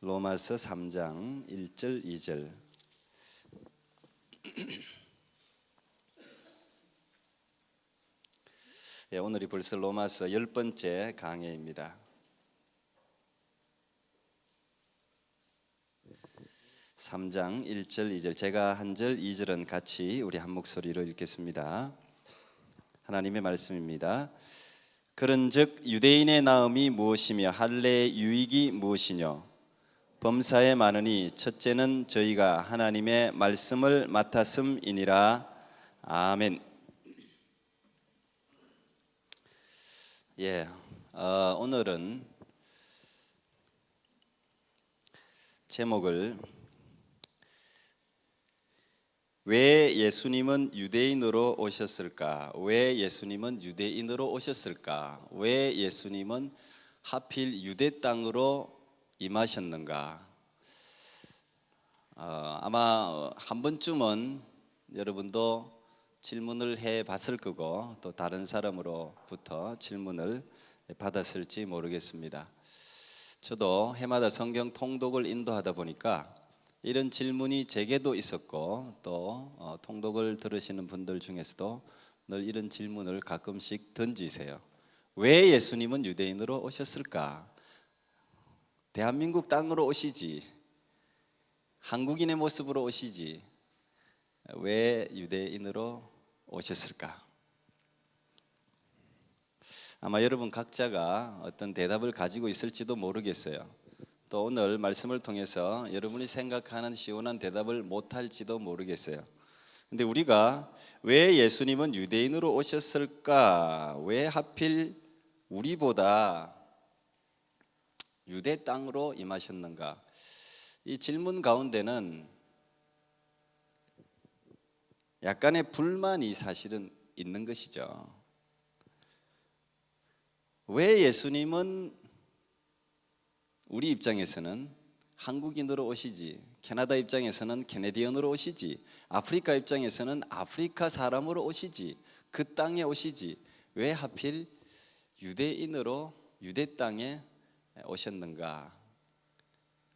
로마서 3장 1절 2절. 오늘이 벌써 로마서 10번째 강해입니다. 3장 1절 2절, 제가 한 절 2절은 같이 우리 한 목소리로 읽겠습니다. 하나님의 말씀입니다. 그런즉 유대인의 나음이 무엇이며 할례의 유익이 무엇이뇨? 범사에 많으니 첫째는 저희가 하나님의 말씀을 맡았음이니라. 아멘. 오늘은 제목을 왜 예수님은 유대인으로 오셨을까? 왜 예수님은 유대인으로 오셨을까? 왜 예수님은 하필 유대 땅으로 임하셨는가? 아마 한 번쯤은 여러분도 질문을 해 봤을 거고 또 다른 사람으로부터 질문을 받았을지 모르겠습니다. 저도 해마다 성경 통독을 인도하다 보니까 이런 질문이 제게도 있었고 또 통독을 들으시는 분들 중에서도 늘 이런 질문을 가끔씩 던지세요. 왜 예수님은 유대인으로 오셨을까? 대한민국 땅으로 오시지, 한국인의 모습으로 오시지, 왜 유대인으로 오셨을까? 아마 여러분 각자가 어떤 대답을 가지고 있을지도 모르겠어요. 또 오늘 말씀을 통해서 여러분이 생각하는 시원한 대답을 못할지도 모르겠어요. 근데 우리가 왜 예수님은 유대인으로 오셨을까? 왜 하필 우리보다 유대 땅으로 임하셨는가? 이 질문 가운데는 약간의 불만이 사실은 있는 것이죠. 왜 예수님은 우리 입장에서는 한국인으로 오시지, 캐나다 입장에서는 캐네디언으로 오시지, 아프리카 입장에서는 아프리카 사람으로 오시지, 그 땅에 오시지, 왜 하필 유대인으로 유대 땅에 오셨는가?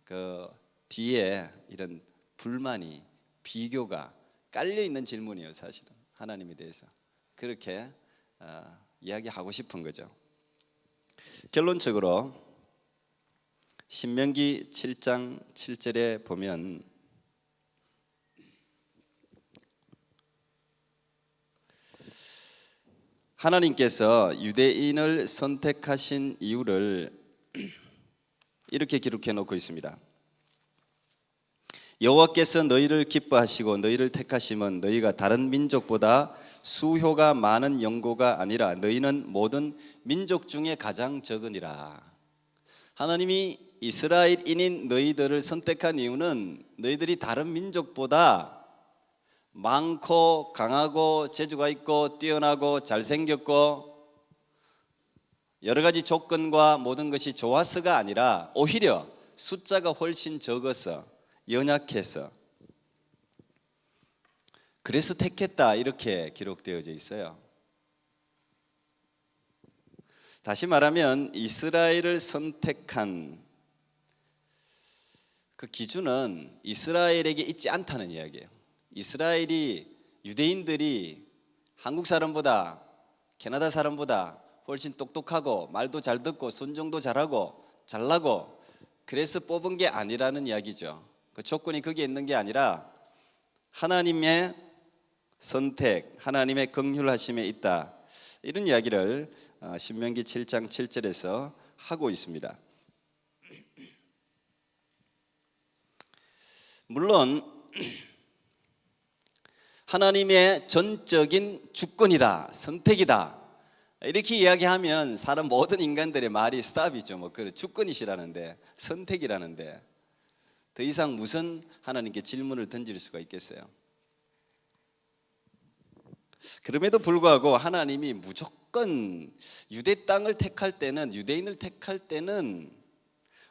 그 뒤에 이런 불만이, 비교가 깔려 있는 질문이에요. 사실은 하나님에 대해서 그렇게 이야기하고 싶은 거죠. 결론적으로 신명기 7장 7절에 보면 하나님께서 유대인을 선택하신 이유를 이렇게 기록해 놓고 있습니다. 여호와께서 너희를 기뻐하시고 너희를 택하심은 너희가 다른 민족보다 수효가 많은 영고가 아니라 너희는 모든 민족 중에 가장 적으니라. 하나님이 이스라엘인인 너희들을 선택한 이유는 너희들이 다른 민족보다 많고 강하고 재주가 있고 뛰어나고 잘생겼고 여러 가지 조건과 모든 것이 좋아서가 아니라 오히려 숫자가 훨씬 적어서 연약해서 그래서 택했다, 이렇게 기록되어져 있어요. 다시 말하면 이스라엘을 선택한 그 기준은 이스라엘에게 있지 않다는 이야기예요. 이스라엘이, 유대인들이 한국 사람보다, 캐나다 사람보다 훨씬 똑똑하고 말도 잘 듣고 순종도 잘하고 잘나고 그래서 뽑은 게 아니라는 이야기죠. 그 조건이 거기에 있는 게 아니라 하나님의 선택, 하나님의 긍휼하심에 있다, 이런 이야기를 신명기 7장 7절에서 하고 있습니다. 물론 하나님의 전적인 주권이다, 선택이다, 이렇게 이야기하면 사람 모든 인간들의 말이 스탑이죠. 뭐 그 주권이시라는데, 선택이라는데 더 이상 무슨 하나님께 질문을 던질 수가 있겠어요? 그럼에도 불구하고 하나님이 무조건 유대 땅을 택할 때는, 유대인을 택할 때는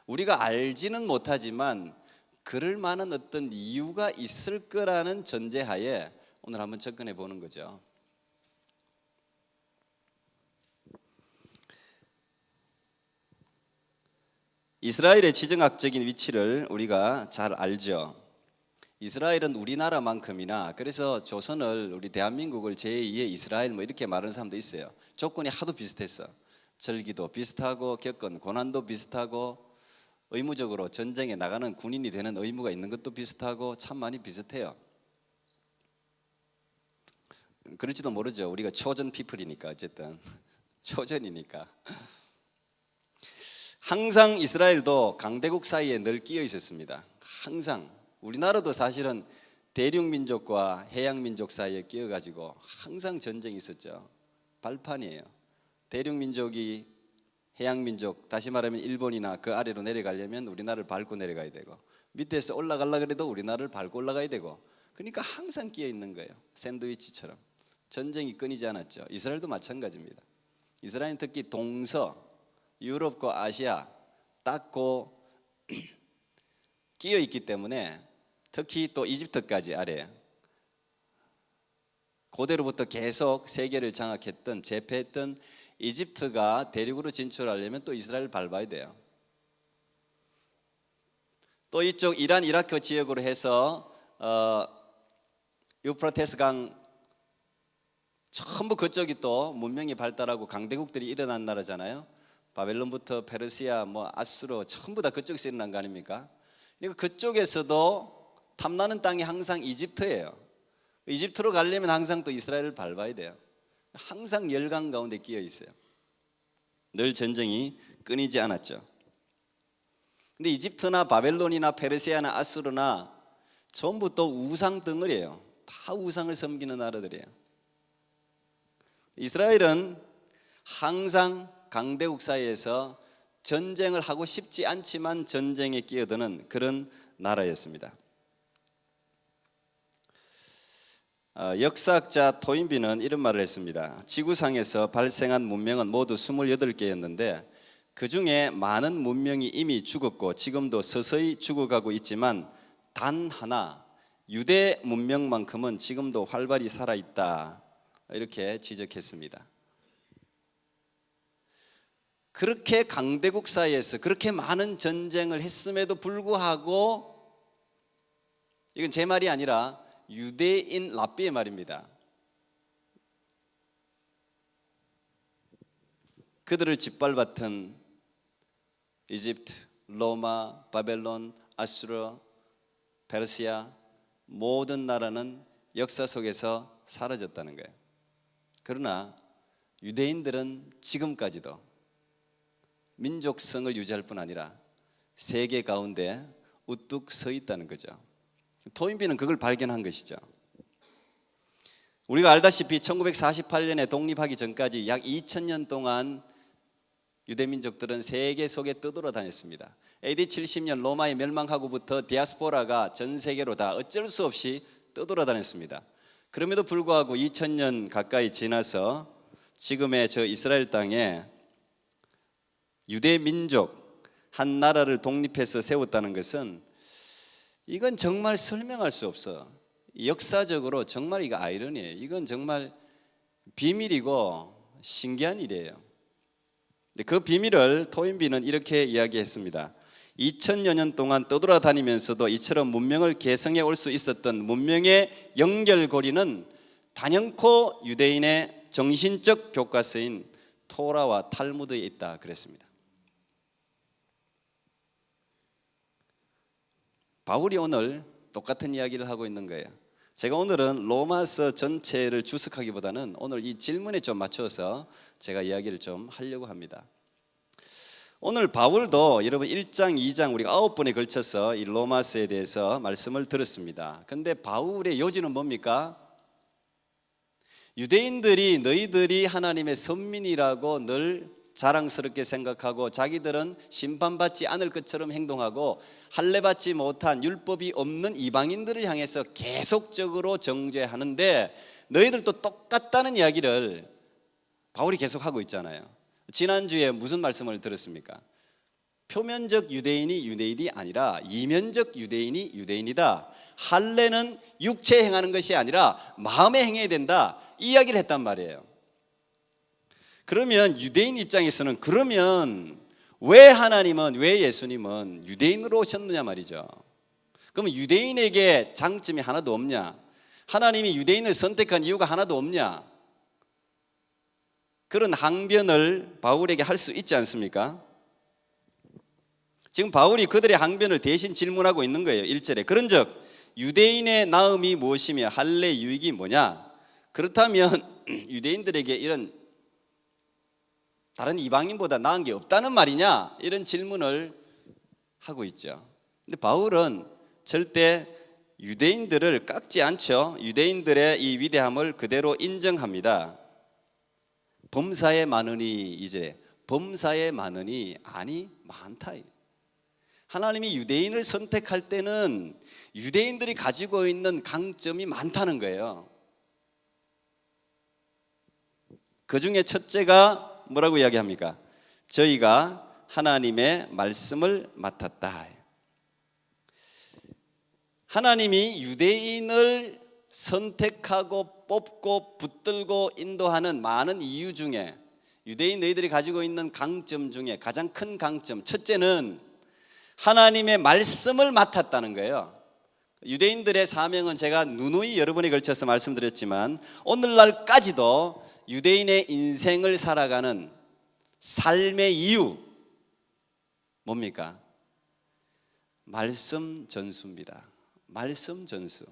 우리가 알지는 못하지만 그럴 만한 어떤 이유가 있을 거라는 전제하에 오늘 한번 접근해 보는 거죠. 이스라엘의 지정학적인 위치를 우리가 잘 알죠. 이스라엘은 우리나라만큼이나, 그래서 조선을, 우리 대한민국을 제2의 이스라엘 뭐 이렇게 말하는 사람도 있어요. 조건이 하도 비슷했어. 절기도 비슷하고 겪은 고난도 비슷하고 의무적으로 전쟁에 나가는 군인이 되는 의무가 있는 것도 비슷하고 참 많이 비슷해요. 그럴지도 모르죠. 우리가 초전 피플이니까, 어쨌든 초전이니까. 항상 이스라엘도 강대국 사이에 늘 끼어 있었습니다. 항상. 우리나라도 사실은 대륙민족과 해양민족 사이에 끼어가지고 항상 전쟁이 있었죠. 발판이에요. 대륙민족이 해양민족, 다시 말하면 일본이나 그 아래로 내려가려면 우리나라를 밟고 내려가야 되고, 밑에서 올라가려고 해도 우리나라를 밟고 올라가야 되고, 그러니까 항상 끼어 있는 거예요. 샌드위치처럼. 전쟁이 끊이지 않았죠. 이스라엘도 마찬가지입니다. 이스라엘은 특히 동서, 유럽과 아시아 딱 끼어 있기 때문에, 특히 또 이집트까지 아래, 고대로부터 계속 세계를 장악했던, 제패했던 이집트가 대륙으로 진출하려면 또 이스라엘을 밟아야 돼요. 또 이쪽 이란, 이라크 지역으로 해서 유프라테스 강 전부 그쪽이 또 문명이 발달하고 강대국들이 일어난 나라잖아요. 바벨론부터 페르시아, 뭐 아수르 전부 다 그쪽에서 일어난 거 아닙니까? 그러니까 그쪽에서도 탐나는 땅이 항상 이집트예요. 이집트로 가려면 항상 또 이스라엘을 밟아야 돼요. 항상 열강 가운데 끼어 있어요. 늘 전쟁이 끊이지 않았죠. 근데 이집트나 바벨론이나 페르시아나 아수르나 전부 또 우상 덩어리예요. 다 우상을 섬기는 나라들이에요. 이스라엘은 항상 강대국 사이에서 전쟁을 하고 싶지 않지만 전쟁에 끼어드는 그런 나라였습니다. 역사학자 토인비는 이런 말을 했습니다. 지구상에서 발생한 문명은 모두 28개였는데 그 중에 많은 문명이 이미 죽었고 지금도 서서히 죽어가고 있지만 단 하나, 유대 문명만큼은 지금도 활발히 살아있다, 이렇게 지적했습니다. 그렇게 강대국 사이에서 그렇게 많은 전쟁을 했음에도 불구하고, 이건 제 말이 아니라 유대인 랍비의 말입니다. 그들을 짓밟았던 이집트, 로마, 바벨론, 아수르, 페르시아 모든 나라는 역사 속에서 사라졌다는 거예요. 그러나 유대인들은 지금까지도 민족성을 유지할 뿐 아니라 세계 가운데 우뚝 서 있다는 거죠. 토인비는 그걸 발견한 것이죠. 우리가 알다시피 1948년에 독립하기 전까지 약 2000년 동안 유대민족들은 세계 속에 떠돌아다녔습니다. AD 70년 로마의 멸망하고부터 디아스포라가 전 세계로 다 어쩔 수 없이 떠돌아다녔습니다. 그럼에도 불구하고 2000년 가까이 지나서 지금의 저 이스라엘 땅에 유대민족 한 나라를 독립해서 세웠다는 것은, 이건 정말 설명할 수 없어. 역사적으로 정말 이거 아이러니예요. 이건 정말 비밀이고 신기한 일이에요. 그 비밀을 토인비는 이렇게 이야기했습니다. 2000여 년 동안 떠돌아다니면서도 이처럼 문명을 계승해 올 수 있었던 문명의 연결고리는 단연코 유대인의 정신적 교과서인 토라와 탈무드에 있다 그랬습니다. 바울이 오늘 똑같은 이야기를 하고 있는 거예요. 제가 오늘은 로마서 전체를 주석하기보다는 오늘 이 질문에 좀 맞춰서 제가 이야기를 좀 하려고 합니다. 오늘 바울도 여러분 1장, 2장 우리가 9번에 걸쳐서 이 로마서에 대해서 말씀을 들었습니다. 근데 바울의 요지는 뭡니까? 유대인들이 너희들이 하나님의 선민이라고 늘 자랑스럽게 생각하고 자기들은 심판받지 않을 것처럼 행동하고 할례받지 못한 율법이 없는 이방인들을 향해서 계속적으로 정죄하는데 너희들도 똑같다는 이야기를 바울이 계속하고 있잖아요. 지난주에 무슨 말씀을 들었습니까? 표면적 유대인이 유대인이 아니라 이면적 유대인이 유대인이다. 할례는 육체에 행하는 것이 아니라 마음에 행해야 된다, 이 이야기를 했단 말이에요. 그러면 유대인 입장에서는 그러면 왜 예수님은 유대인으로 오셨느냐 말이죠. 그러면 유대인에게 장점이 하나도 없냐? 하나님이 유대인을 선택한 이유가 하나도 없냐? 그런 항변을 바울에게 할 수 있지 않습니까? 지금 바울이 그들의 항변을 대신 질문하고 있는 거예요. 1절에 그런즉 유대인의 나음이 무엇이며 할례 유익이 뭐냐? 그렇다면 유대인들에게 이런 다른 이방인보다 나은 게 없다는 말이냐? 이런 질문을 하고 있죠. 근데 바울은 절대 유대인들을 깎지 않죠. 유대인들의 이 위대함을 그대로 인정합니다. 범사에 많으니, 이제 범사에 많으니 아니 많다. 하나님이 유대인을 선택할 때는 유대인들이 가지고 있는 강점이 많다는 거예요. 그 중에 첫째가 뭐라고 이야기합니까? 저희가 하나님의 말씀을 맡았다. 하나님이 유대인을 선택하고 뽑고 붙들고 인도하는 많은 이유 중에, 유대인 너희들이 가지고 있는 강점 중에 가장 큰 강점, 첫째는 하나님의 말씀을 맡았다는 거예요. 유대인들의 사명은 제가 누누이 여러 번에 걸쳐서 말씀드렸지만 오늘날까지도 유대인의 인생을 살아가는 삶의 이유 뭡니까? 말씀 전수입니다. 말씀 전수.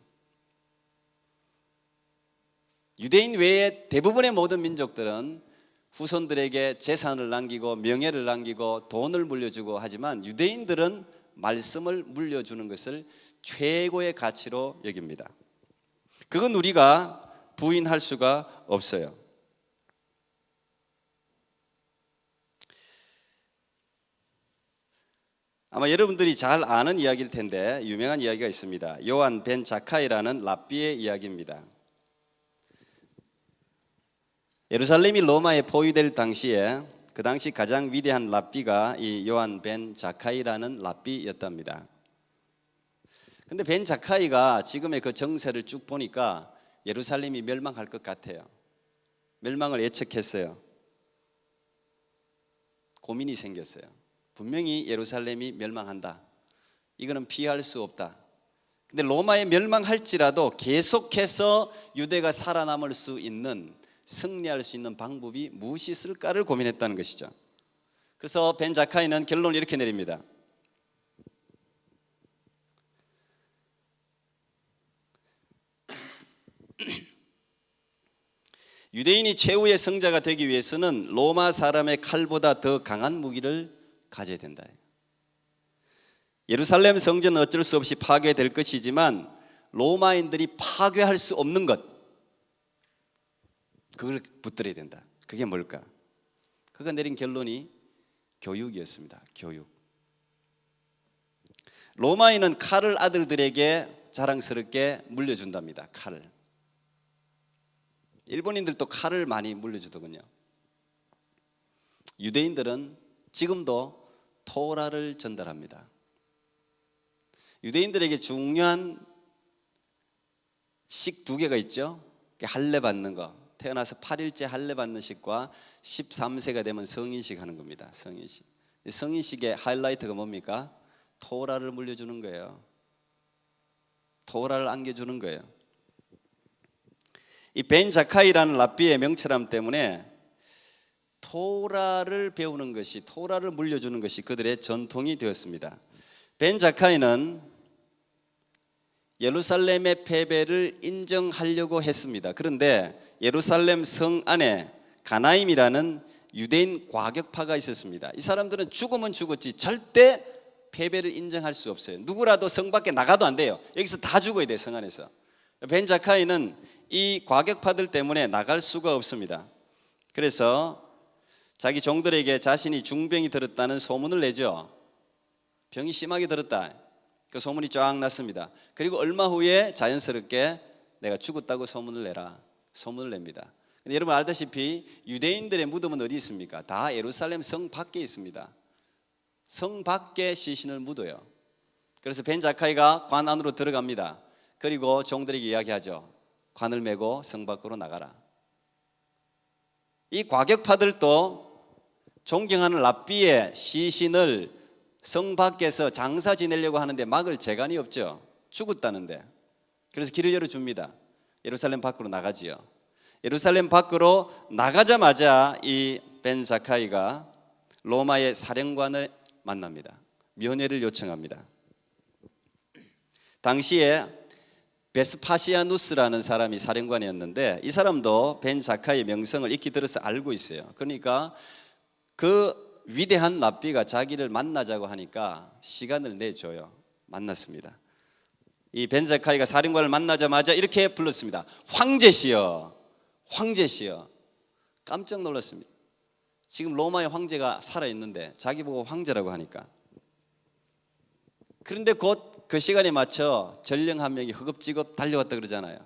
유대인 외에 대부분의 모든 민족들은 후손들에게 재산을 남기고 명예를 남기고 돈을 물려주고 하지만 유대인들은 말씀을 물려주는 것을 최고의 가치로 여깁니다. 그건 우리가 부인할 수가 없어요. 아마 여러분들이 잘 아는 이야기일 텐데 유명한 이야기가 있습니다. 요한 벤 자카이라는 랍비의 이야기입니다. 예루살렘이 로마에 포위될 당시에 그 당시 가장 위대한 랍비가 이 요한 벤 자카이라는 랍비였답니다. 근데 벤 자카이가 지금의 그 정세를 쭉 보니까 예루살렘이 멸망할 것 같아요. 멸망을 예측했어요. 고민이 생겼어요. 분명히 예루살렘이 멸망한다. 이거는 피할 수 없다. 근데 로마에 멸망할지라도 계속해서 유대가 살아남을 수 있는, 승리할 수 있는 방법이 무엇이 있을까를 고민했다는 것이죠. 그래서 벤 자카이는 결론을 이렇게 내립니다. 유대인이 최후의 승자가 되기 위해서는 로마 사람의 칼보다 더 강한 무기를 가져야 된다. 예루살렘 성전은 어쩔 수 없이 파괴될 것이지만 로마인들이 파괴할 수 없는 것, 그걸 붙들어야 된다. 그게 뭘까? 그가 내린 결론이 교육이었습니다. 교육. 로마인은 칼을 아들들에게 자랑스럽게 물려준답니다. 칼을. 일본인들도 칼을 많이 물려주더군요. 유대인들은 지금도 토라를 전달합니다. 유대인들에게 중요한 식 두 개가 있죠. 할례 받는 거, 태어나서 8일째 할례 받는 식과 13세가 되면 성인식 하는 겁니다. 성인식. 성인식의 하이라이트가 뭡니까? 토라를 물려주는 거예요. 토라를 안겨주는 거예요. 이 벤 자카이라는 랍비의 명철함 때문에 토라를 배우는 것이, 토라를 물려주는 것이 그들의 전통이 되었습니다. 벤 자카이는 예루살렘의 패배를 인정하려고 했습니다. 그런데 예루살렘 성 안에 가나임이라는 유대인 과격파가 있었습니다. 이 사람들은 죽으면 죽었지 절대 패배를 인정할 수 없어요. 누구라도 성 밖에 나가도 안 돼요. 여기서 다 죽어야 돼요. 성 안에서. 벤 자카이는 이 과격파들 때문에 나갈 수가 없습니다. 그래서 자기 종들에게 자신이 중병이 들었다는 소문을 내죠. 병이 심하게 들었다. 그 소문이 쫙 났습니다. 그리고 얼마 후에 자연스럽게 내가 죽었다고 소문을 내라. 소문을 냅니다. 근데 여러분 알다시피 유대인들의 무덤은 어디 있습니까? 다 예루살렘 성 밖에 있습니다. 성 밖에 시신을 묻어요. 그래서 벤 자카이가 관 안으로 들어갑니다. 그리고 종들에게 이야기하죠. 관을 메고 성 밖으로 나가라. 이 과격파들도 존경하는 랍비의 시신을 성 밖에서 장사 지내려고 하는데 막을 재간이 없죠. 죽었다는데. 그래서 길을 열어줍니다. 예루살렘 밖으로 나가지요. 예루살렘 밖으로 나가자마자 이 벤 자카이가 로마의 사령관을 만납니다. 면회를 요청합니다. 당시에 베스파시아누스라는 사람이 사령관이었는데 이 사람도 벤 자카이의 명성을 익히 들어서 알고 있어요. 그러니까 그 위대한 랍비가 자기를 만나자고 하니까 시간을 내줘요. 만났습니다. 이 벤 자카이가 사령관을 만나자마자 이렇게 불렀습니다. 황제시여, 황제시여. 깜짝 놀랐습니다. 지금 로마의 황제가 살아있는데 자기 보고 황제라고 하니까. 그런데 곧 그 시간에 맞춰 전령 한 명이 허겁지겁 달려왔다 그러잖아요.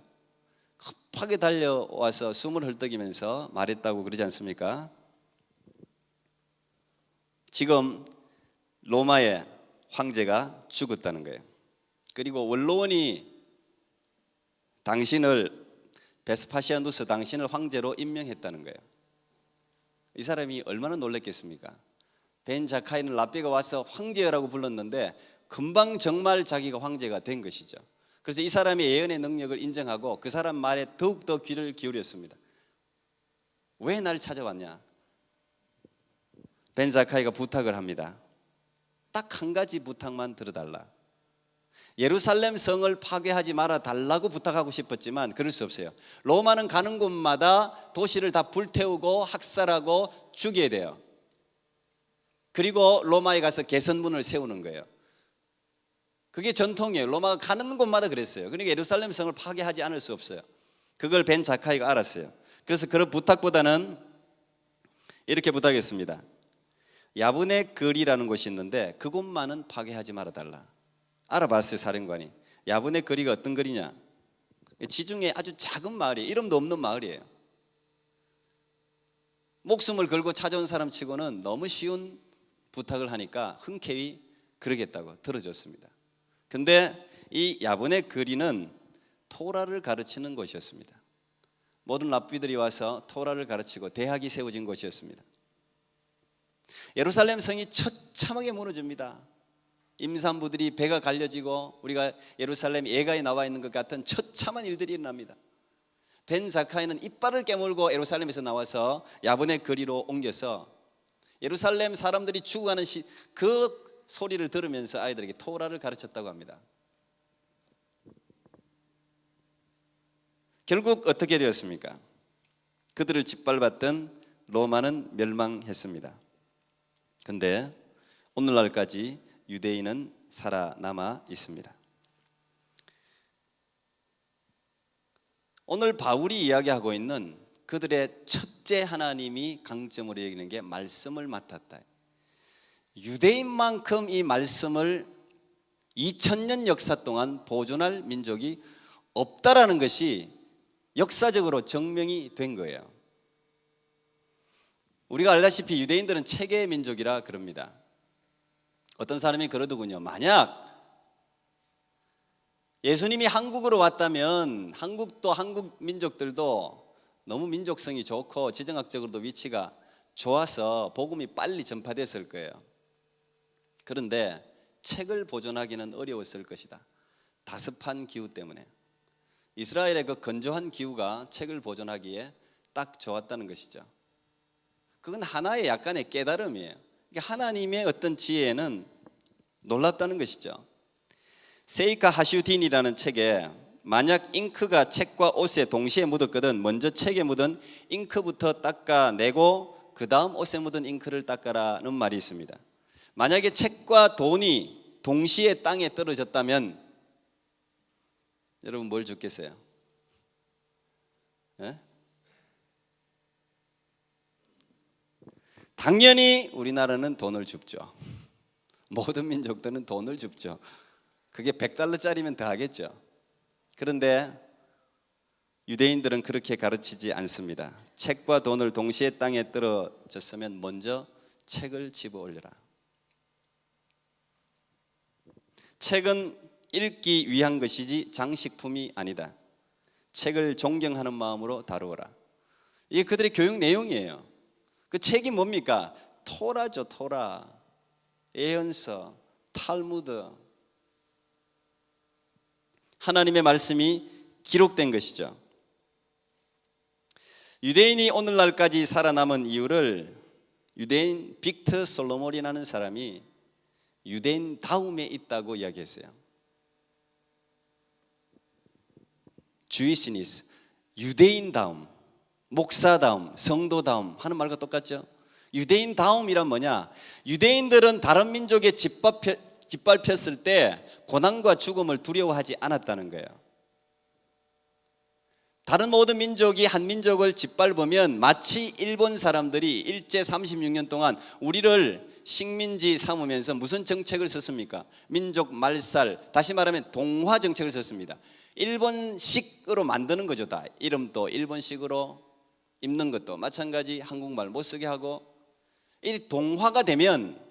급하게 달려와서 숨을 헐떡이면서 말했다고 그러지 않습니까? 지금 로마의 황제가 죽었다는 거예요. 그리고 원로원이 당신을 베스파시아누스 당신을 황제로 임명했다는 거예요. 이 사람이 얼마나 놀랐겠습니까? 벤 자카이는 랍비가 와서 황제라고 불렀는데 금방 정말 자기가 황제가 된 것이죠. 그래서 이 사람의 예언의 능력을 인정하고 그 사람 말에 더욱더 귀를 기울였습니다. 왜 날 찾아왔냐? 벤 자카이가 부탁을 합니다. 딱 한 가지 부탁만 들어달라. 예루살렘 성을 파괴하지 말아 달라고 부탁하고 싶었지만 그럴 수 없어요. 로마는 가는 곳마다 도시를 다 불태우고 학살하고 죽여야 돼요. 그리고 로마에 가서 개선문을 세우는 거예요. 그게 전통이에요. 로마가 가는 곳마다 그랬어요. 그러니까 예루살렘 성을 파괴하지 않을 수 없어요. 그걸 벤 자카이가 알았어요. 그래서 그런 부탁보다는 이렇게 부탁했습니다. 야브네 거리라는 곳이 있는데 그곳만은 파괴하지 말아달라. 알아봤어요. 사령관이. 야브네 거리가 어떤 거리냐? 지중해 아주 작은 마을이에요. 이름도 없는 마을이에요. 목숨을 걸고 찾아온 사람 치고는 너무 쉬운 부탁을 하니까 흔쾌히 그러겠다고 들어줬습니다. 근데 이 야브네 거리는 토라를 가르치는 곳이었습니다. 모든 랍비들이 와서 토라를 가르치고 대학이 세워진 곳이었습니다. 예루살렘 성이 처참하게 무너집니다. 임산부들이 배가 갈려지고 우리가 예루살렘 예가에 나와 있는 것 같은 처참한 일들이 일어납니다. 벤 자카이는 이빨을 깨물고 예루살렘에서 나와서 야브네 거리로 옮겨서 예루살렘 사람들이 죽어가는 그 소리를 들으면서 아이들에게 토라를 가르쳤다고 합니다. 결국 어떻게 되었습니까? 그들을 짓밟았던 로마는 멸망했습니다. 그런데 오늘날까지 유대인은 살아남아 있습니다. 오늘 바울이 이야기하고 있는 그들의 첫째 하나님이 강점으로 여기는 게 말씀을 맡았다. 유대인만큼 이 말씀을 2000년 역사 동안 보존할 민족이 없다라는 것이 역사적으로 증명이 된 거예요. 우리가 알다시피 유대인들은 체계의 민족이라 그럽니다. 어떤 사람이 그러더군요. 만약 예수님이 한국으로 왔다면 한국도 한국 민족들도 너무 민족성이 좋고 지정학적으로도 위치가 좋아서 복음이 빨리 전파됐을 거예요. 그런데 책을 보존하기는 어려웠을 것이다. 다습한 기후 때문에. 이스라엘의 그 건조한 기후가 책을 보존하기에 딱 좋았다는 것이죠. 그건 하나의 약간의 깨달음이에요. 하나님의 어떤 지혜는 놀랍다는 것이죠. 세이카 하슈딘이라는 책에 만약 잉크가 책과 옷에 동시에 묻었거든 먼저 책에 묻은 잉크부터 닦아내고 그 다음 옷에 묻은 잉크를 닦아라는 말이 있습니다. 만약에 책과 돈이 동시에 땅에 떨어졌다면 여러분 뭘 줍겠어요? 네? 당연히 우리나라는 돈을 줍죠. 모든 민족들은 돈을 줍죠. 그게 100달러짜리면 더 하겠죠. 그런데 유대인들은 그렇게 가르치지 않습니다. 책과 돈을 동시에 땅에 떨어졌으면 먼저 책을 집어 올려라. 책은 읽기 위한 것이지 장식품이 아니다. 책을 존경하는 마음으로 다루어라. 이게 그들의 교육 내용이에요. 그 책이 뭡니까? 토라죠. 토라, 예언서, 탈무드, 하나님의 말씀이 기록된 것이죠. 유대인이 오늘날까지 살아남은 이유를 유대인 빅터 솔로몬이라는 사람이 유대인 다움에 있다고 이야기했어요. 주이시니스, 유대인 다움, 목사 다움, 성도 다움 하는 말과 똑같죠. 유대인 다움이란 뭐냐? 유대인들은 다른 민족에 짓밟혔을 때 고난과 죽음을 두려워하지 않았다는 거예요. 다른 모든 민족이 한 민족을 짓밟으면 마치 일본 사람들이 일제 36년 동안 우리를 식민지 삼으면서 무슨 정책을 썼습니까? 민족 말살, 다시 말하면 동화 정책을 썼습니다. 일본식으로 만드는 거죠. 다 이름도 일본식으로, 입는 것도 마찬가지 한국말 못 쓰게 하고. 이 동화가 되면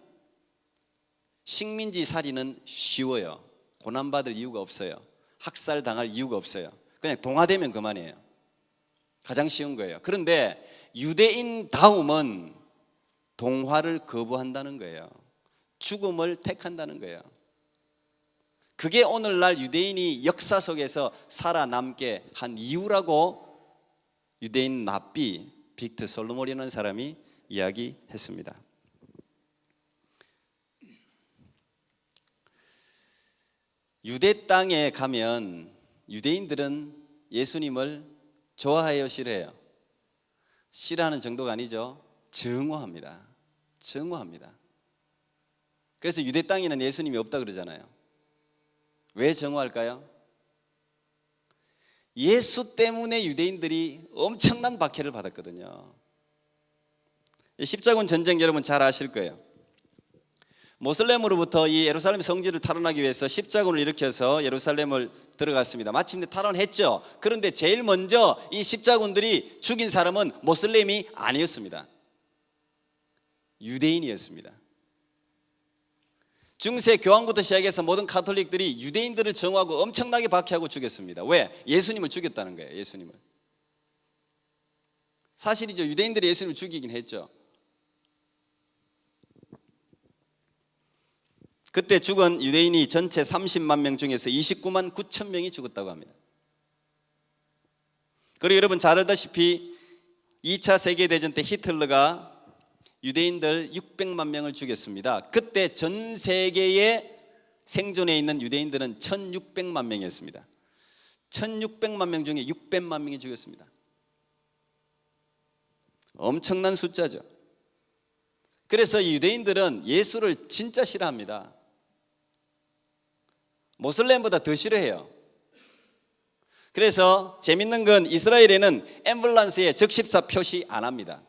식민지 살이는 쉬워요. 고난받을 이유가 없어요. 학살당할 이유가 없어요. 그냥 동화되면 그만이에요. 가장 쉬운 거예요. 그런데 유대인 다움은 동화를 거부한다는 거예요. 죽음을 택한다는 거예요. 그게 오늘날 유대인이 역사 속에서 살아남게 한 이유라고 유대인 랍비 빅터 솔로몬이라는 사람이 이야기했습니다. 유대 땅에 가면 유대인들은 예수님을 좋아해요, 싫어해요? 싫어하는 정도가 아니죠. 증오합니다. 증오합니다. 그래서 유대 땅에는 예수님이 없다 그러잖아요. 왜 증오할까요? 예수 때문에 유대인들이 엄청난 박해를 받았거든요. 십자군 전쟁 여러분 잘 아실 거예요. 모슬렘으로부터 이 예루살렘 성지를 탈환하기 위해서 십자군을 일으켜서 예루살렘을 들어갔습니다. 마침내 탈환했죠. 그런데 제일 먼저 이 십자군들이 죽인 사람은 모슬렘이 아니었습니다. 유대인이었습니다. 중세 교황부터 시작해서 모든 가톨릭들이 유대인들을 정오하고 엄청나게 박해하고 죽였습니다. 왜? 예수님을 죽였다는 거예요. 예수님을. 사실이죠. 유대인들이 예수님을 죽이긴 했죠. 그때 죽은 유대인이 전체 30만 명 중에서 29만 9천 명이 죽었다고 합니다. 그리고 여러분 잘 알다시피 2차 세계대전 때 히틀러가 유대인들 600만 명을 죽였습니다. 그때 전 세계에 생존해 있는 유대인들은 1600만 명이었습니다. 1600만 명 중에 600만 명이 죽였습니다. 엄청난 숫자죠. 그래서 유대인들은 예수를 진짜 싫어합니다. 모슬렘보다 더 싫어해요. 그래서 재밌는 건 이스라엘에는 앰뷸런스에 적십사 표시 안 합니다.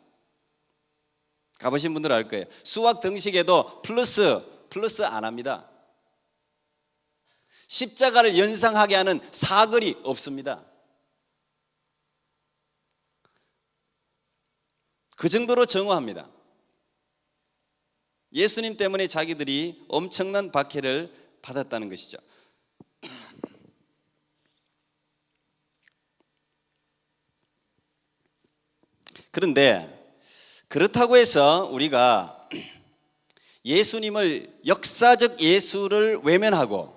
가보신 분들 알 거예요. 수학 등식에도 플러스 안 합니다. 십자가를 연상하게 하는 사글이 없습니다. 그 정도로 정오합니다. 예수님 때문에 자기들이 엄청난 박해를 받았다는 것이죠. 그런데 그렇다고 해서 우리가 예수님을 역사적 예수를 외면하고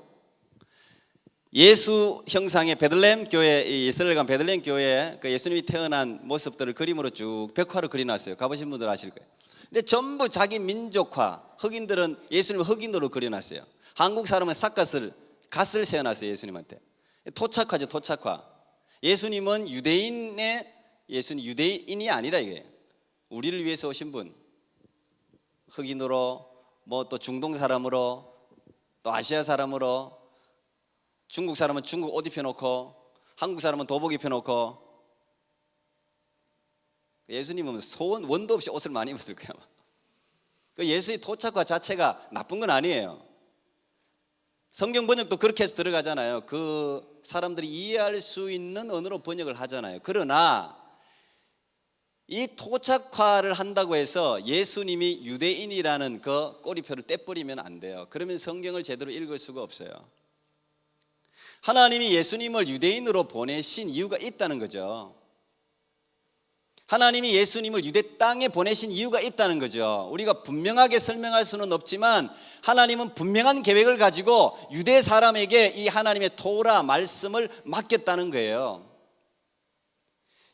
예수 형상의 베들레헴 교회, 이스라엘 간 베들레헴 교회에 그 예수님이 태어난 모습들을 그림으로 쭉 벽화로 그려놨어요. 가보신 분들 아실 거예요. 근데 전부 자기 민족화, 흑인들은 예수님을 흑인으로 그려놨어요. 한국 사람은 갓을 세워놨어요. 예수님한테. 토착화죠. 토착화. 예수님은 유대인이 아니라 이게 우리를 위해서 오신 분, 흑인으로 뭐 또 중동 사람으로 또 아시아 사람으로, 중국 사람은 중국 옷 입혀놓고 한국 사람은 도복 입혀놓고, 예수님은 원도 없이 옷을 많이 입었을 거야. 그 예수의 토착화 자체가 나쁜 건 아니에요. 성경 번역도 그렇게 해서 들어가잖아요. 그 사람들이 이해할 수 있는 언어로 번역을 하잖아요. 그러나 이 토착화를 한다고 해서 예수님이 유대인이라는 그 꼬리표를 떼버리면 안 돼요. 그러면 성경을 제대로 읽을 수가 없어요. 하나님이 예수님을 유대인으로 보내신 이유가 있다는 거죠. 하나님이 예수님을 유대 땅에 보내신 이유가 있다는 거죠. 우리가 분명하게 설명할 수는 없지만 하나님은 분명한 계획을 가지고 유대 사람에게 이 하나님의 토라 말씀을 맡겼다는 거예요.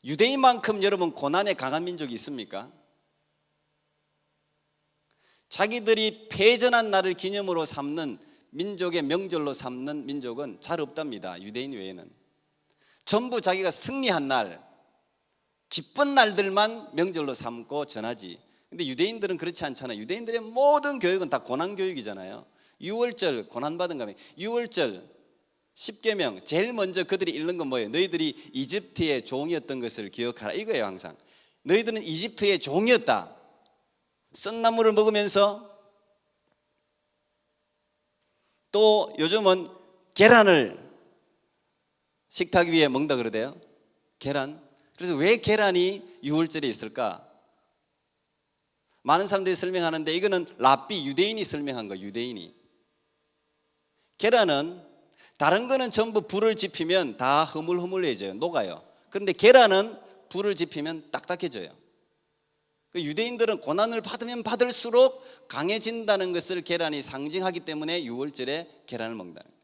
유대인만큼 여러분 고난에 강한 민족이 있습니까? 자기들이 패전한 날을 기념으로 삼는 민족의 명절로 삼는 민족은 잘 없답니다. 유대인 외에는 전부 자기가 승리한 날, 기쁜 날들만 명절로 삼고 전하지. 근데 유대인들은 그렇지 않잖아요. 유대인들의 모든 교육은 다 고난 교육이잖아요. 유월절 고난받은 가면 유월절 10계명 제일 먼저 그들이 읽는 건 뭐예요? 너희들이 이집트의 종이었던 것을 기억하라, 이거예요. 항상 너희들은 이집트의 종이었다. 썬나물을 먹으면서 또 요즘은 계란을 식탁 위에 먹는다 그러대요. 계란. 그래서 왜 계란이 유월절에 있을까? 많은 사람들이 설명하는데 이거는 랍비 유대인이 설명한 거예요. 유대인이. 계란은 다른 거는 전부 불을 지피면 다 흐물흐물해져요. 녹아요. 그런데 계란은 불을 지피면 딱딱해져요. 유대인들은 고난을 받으면 받을수록 강해진다는 것을 계란이 상징하기 때문에 유월절에 계란을 먹는다는 거예요.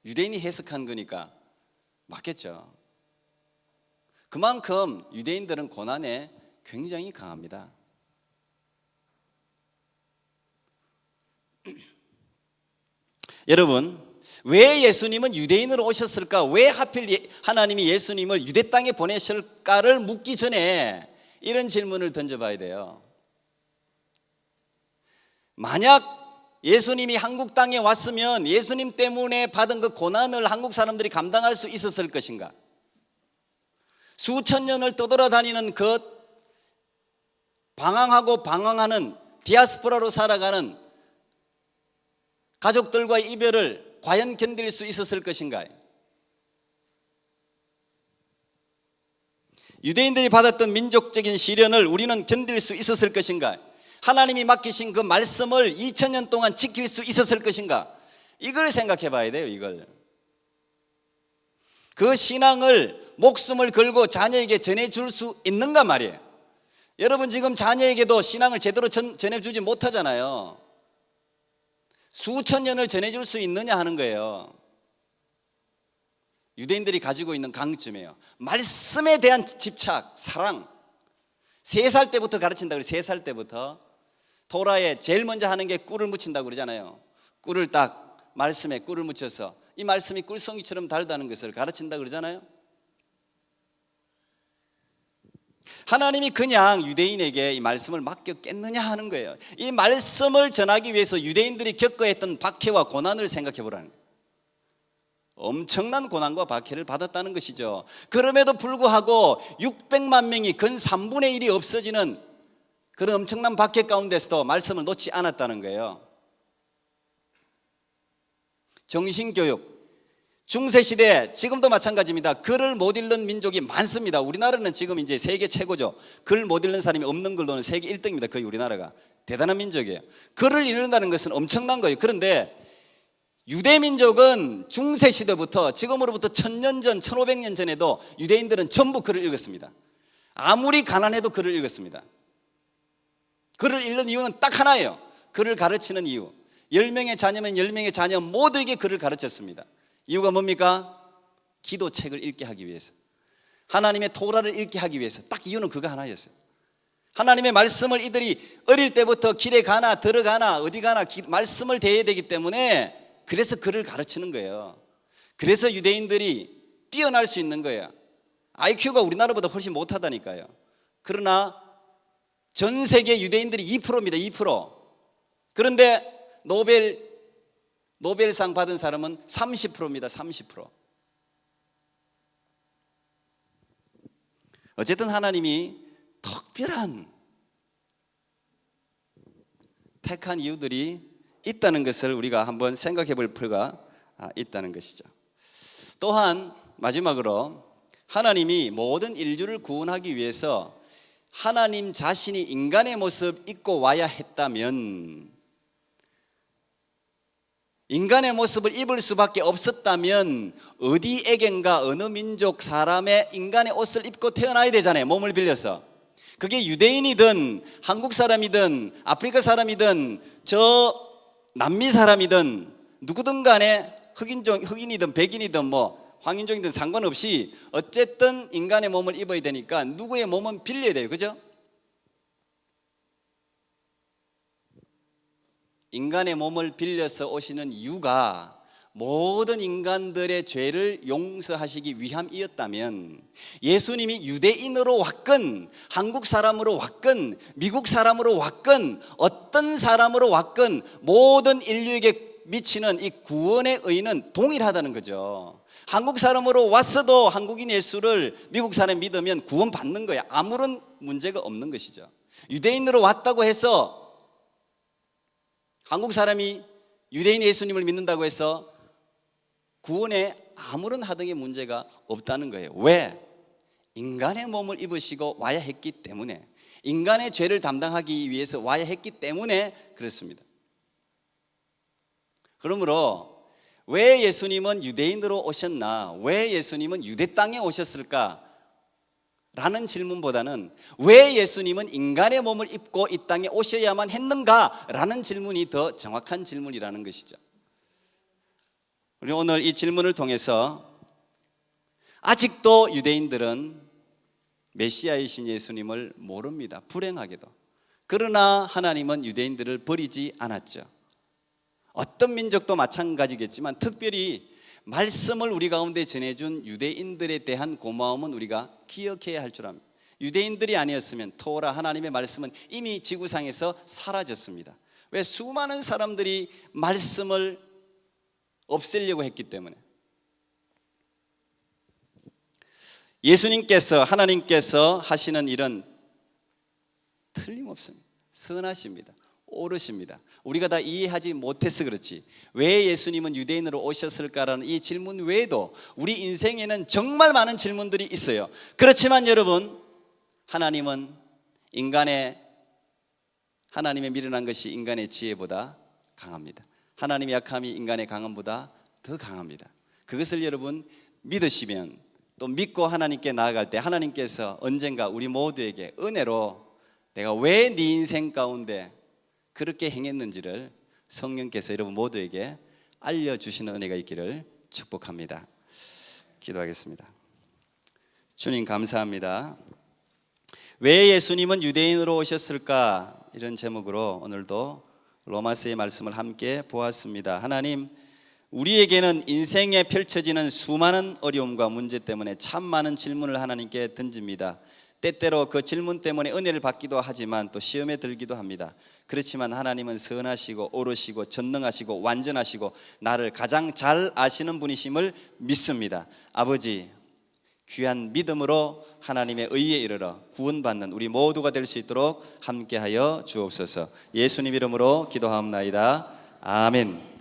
유대인이 해석한 거니까 맞겠죠. 그만큼 유대인들은 고난에 굉장히 강합니다. 여러분, 왜 예수님은 유대인으로 오셨을까? 왜 하필 하나님이 예수님을 유대 땅에 보내실까를 묻기 전에 이런 질문을 던져봐야 돼요. 만약 예수님이 한국 땅에 왔으면 예수님 때문에 받은 그 고난을 한국 사람들이 감당할 수 있었을 것인가? 수천 년을 떠돌아다니는 그 방황하고 방황하는 디아스포라로 살아가는 가족들과의 이별을 과연 견딜 수 있었을 것인가? 유대인들이 받았던 민족적인 시련을 우리는 견딜 수 있었을 것인가? 하나님이 맡기신 그 말씀을 2000년 동안 지킬 수 있었을 것인가? 이걸 생각해 봐야 돼요. 이걸. 그 신앙을 목숨을 걸고 자녀에게 전해줄 수 있는가 말이에요. 여러분 지금 자녀에게도 신앙을 제대로 전해주지 못하잖아요. 수천 년을 전해줄 수 있느냐 하는 거예요. 유대인들이 가지고 있는 강점이에요. 말씀에 대한 집착, 사랑. 3살 때부터 가르친다 그래요. 3살 때부터. 토라에 제일 먼저 하는 게 꿀을 묻힌다고 그러잖아요. 꿀을 딱 말씀에 꿀을 묻혀서 이 말씀이 꿀송이처럼 달다는 것을 가르친다 그러잖아요. 하나님이 그냥 유대인에게 이 말씀을 맡겼겠느냐 하는 거예요. 이 말씀을 전하기 위해서 유대인들이 겪어야 했던 박해와 고난을 생각해 보라는 거예요. 엄청난 고난과 박해를 받았다는 것이죠. 그럼에도 불구하고 600만 명이 근 3분의 1이 없어지는 그런 엄청난 박해 가운데서도 말씀을 놓지 않았다는 거예요. 정신교육, 중세시대 지금도 마찬가지입니다. 글을 못 읽는 민족이 많습니다. 우리나라는 지금 이제 세계 최고죠. 글 못 읽는 사람이 없는 걸로는 세계 1등입니다. 거의 우리나라가. 대단한 민족이에요. 글을 읽는다는 것은 엄청난 거예요. 그런데 유대민족은 중세시대부터 지금으로부터 1000년 전, 1500년 전에도 유대인들은 전부 글을 읽었습니다. 아무리 가난해도 글을 읽었습니다. 글을 읽는 이유는 딱 하나예요. 글을 가르치는 이유. 10명의 자녀면 10명의 자녀 모두에게 글을 가르쳤습니다. 이유가 뭡니까? 기도책을 읽게 하기 위해서, 하나님의 토라를 읽게 하기 위해서. 딱 이유는 그거 하나였어요. 하나님의 말씀을 이들이 어릴 때부터 길에 가나 들어가나 어디 가나 말씀을 대해야 되기 때문에 그래서 글을 가르치는 거예요. 그래서 유대인들이 뛰어날 수 있는 거예요. IQ가 우리나라보다 훨씬 못하다니까요. 그러나 전 세계 유대인들이 2%입니다. 2%. 그런데 노벨상 받은 사람은 30%입니다. 30%. 어쨌든 하나님이 특별한 택한 이유들이 있다는 것을 우리가 한번 생각해 볼 필요가 있다는 것이죠. 또한 마지막으로 하나님이 모든 인류를 구원하기 위해서 하나님 자신이 인간의 모습 입고 와야 했다면 인간의 모습을 입을 수밖에 없었다면 어디에겐가 어느 민족 사람의 인간의 옷을 입고 태어나야 되잖아요. 몸을 빌려서. 그게 유대인이든 한국 사람이든 아프리카 사람이든 저 남미 사람이든 누구든 간에 흑인이든 백인이든 뭐 황인종이든 상관없이 어쨌든 인간의 몸을 입어야 되니까 누구의 몸은 빌려야 돼요. 그죠? 인간의 몸을 빌려서 오시는 이유가 모든 인간들의 죄를 용서하시기 위함이었다면 예수님이 유대인으로 왔건 한국 사람으로 왔건 미국 사람으로 왔건 어떤 사람으로 왔건 모든 인류에게 미치는 이 구원의 의는 동일하다는 거죠. 한국 사람으로 왔어도 한국인 예수를 미국 사람이 믿으면 구원받는 거야. 아무런 문제가 없는 것이죠. 유대인으로 왔다고 해서 한국 사람이 유대인 예수님을 믿는다고 해서 구원에 아무런 하등의 문제가 없다는 거예요. 왜? 인간의 몸을 입으시고 와야 했기 때문에, 인간의 죄를 담당하기 위해서 와야 했기 때문에 그렇습니다. 그러므로 왜 예수님은 유대인으로 오셨나? 왜 예수님은 유대 땅에 오셨을까? 라는 질문보다는 왜 예수님은 인간의 몸을 입고 이 땅에 오셔야만 했는가? 라는 질문이 더 정확한 질문이라는 것이죠. 우리 오늘 이 질문을 통해서 아직도 유대인들은 메시아이신 예수님을 모릅니다. 불행하게도. 그러나 하나님은 유대인들을 버리지 않았죠. 어떤 민족도 마찬가지겠지만 특별히 말씀을 우리 가운데 전해준 유대인들에 대한 고마움은 우리가 기억해야 할 줄 압니다. 유대인들이 아니었으면 토라 하나님의 말씀은 이미 지구상에서 사라졌습니다. 왜? 수많은 사람들이 말씀을 없애려고 했기 때문에. 예수님께서 하나님께서 하시는 일은 틀림없습니다. 선하십니다. 옳으십니다. 우리가 다 이해하지 못해서 그렇지 왜 예수님은 유대인으로 오셨을까라는 이 질문 외에도 우리 인생에는 정말 많은 질문들이 있어요. 그렇지만 여러분, 하나님의 미련한 것이 인간의 지혜보다 강합니다. 하나님의 약함이 인간의 강함보다 더 강합니다. 그것을 여러분 믿으시면, 또 믿고 하나님께 나아갈 때 하나님께서 언젠가 우리 모두에게 은혜로 내가 왜 네 인생 가운데 그렇게 행했는지를 성령께서 여러분 모두에게 알려주시는 은혜가 있기를 축복합니다. 기도하겠습니다. 주님 감사합니다. 왜 예수님은 유대인으로 오셨을까? 이런 제목으로 오늘도 로마서의 말씀을 함께 보았습니다. 하나님, 우리에게는 인생에 펼쳐지는 수많은 어려움과 문제 때문에 참 많은 질문을 하나님께 던집니다. 때때로 그 질문 때문에 은혜를 받기도 하지만 또 시험에 들기도 합니다. 그렇지만 하나님은 선하시고 옳으시고 전능하시고 완전하시고 나를 가장 잘 아시는 분이심을 믿습니다. 아버지, 귀한 믿음으로 하나님의 의에 이르러 구원받는 우리 모두가 될 수 있도록 함께하여 주옵소서. 예수님 이름으로 기도하옵나이다. 아멘.